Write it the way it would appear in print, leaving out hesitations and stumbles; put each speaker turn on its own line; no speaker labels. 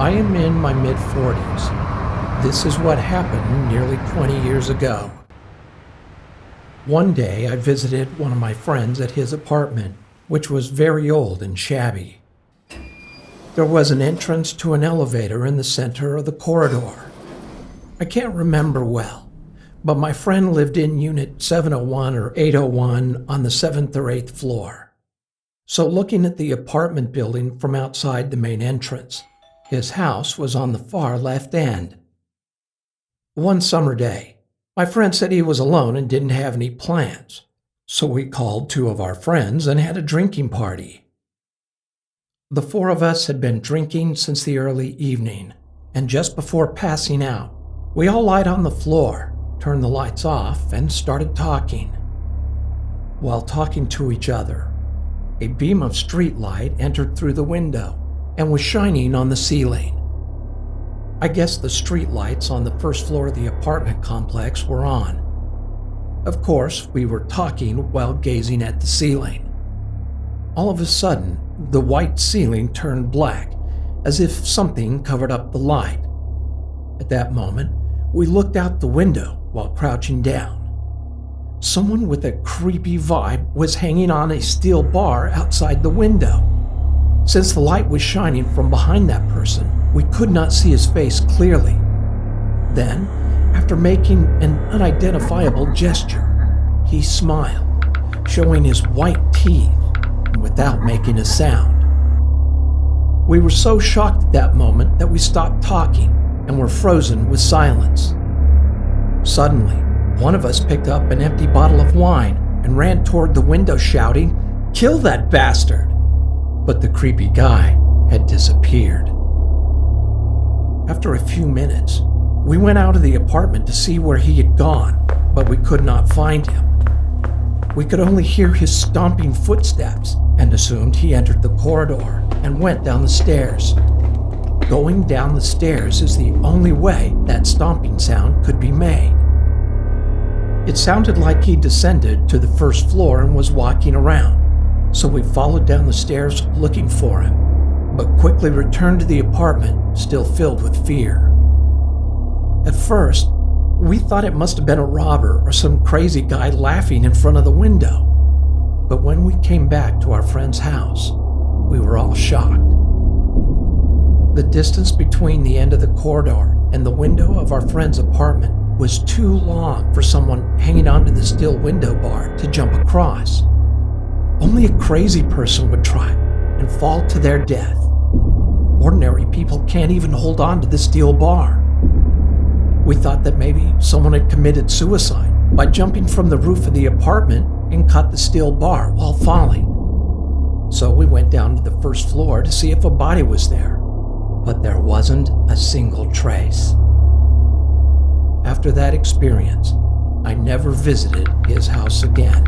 I am in my mid-40s. This is what happened nearly 20 years ago. One day I visited one of my friends at his apartment, which was very old and shabby. There was an entrance to an elevator in the center of the corridor. I can't remember well, but my friend lived in unit 701 or 801 on the 7th or 8th floor. So looking at the apartment building from outside the main entrance, his house was on the far left end. One summer day, my friend said he was alone and didn't have any plans, so we called two of our friends and had a drinking party. The four of us had been drinking since the early evening, and just before passing out, we all lied on the floor, turned the lights off, and started talking. While talking to each other, a beam of street light entered through the window and was shining on the ceiling. I guess the street lights on the first floor of the apartment complex were on. Of course, we were talking while gazing at the ceiling. All of a sudden, the white ceiling turned black, as if something covered up the light. At that moment, we looked out the window while crouching down. Someone with a creepy vibe was hanging on a steel bar outside the window. Since the light was shining from behind that person, we could not see his face clearly. Then, after making an unidentifiable gesture, he smiled, showing his white teeth without making a sound. We were so shocked at that moment that we stopped talking and were frozen with silence. Suddenly, one of us picked up an empty bottle of wine and ran toward the window shouting, "Kill that bastard!" But the creepy guy had disappeared. After a few minutes, we went out of the apartment to see where he had gone, but we could not find him. We could only hear his stomping footsteps and assumed he entered the corridor and went down the stairs. Going down the stairs is the only way that stomping sound could be made. It sounded like he descended to the first floor and was walking around, so we followed down the stairs looking for him, but quickly returned to the apartment, still filled with fear. At first, we thought it must have been a robber or some crazy guy laughing in front of the window. But when we came back to our friend's house, we were all shocked. The distance between the end of the corridor and the window of our friend's apartment was too long for someone hanging onto the steel window bar to jump across. Only a crazy person would try and fall to their death. Ordinary people can't even hold on to the steel bar. We thought that maybe someone had committed suicide by jumping from the roof of the apartment and caught the steel bar while falling. So we went down to the first floor to see if a body was there, but there wasn't a single trace. After that experience, I never visited his house again.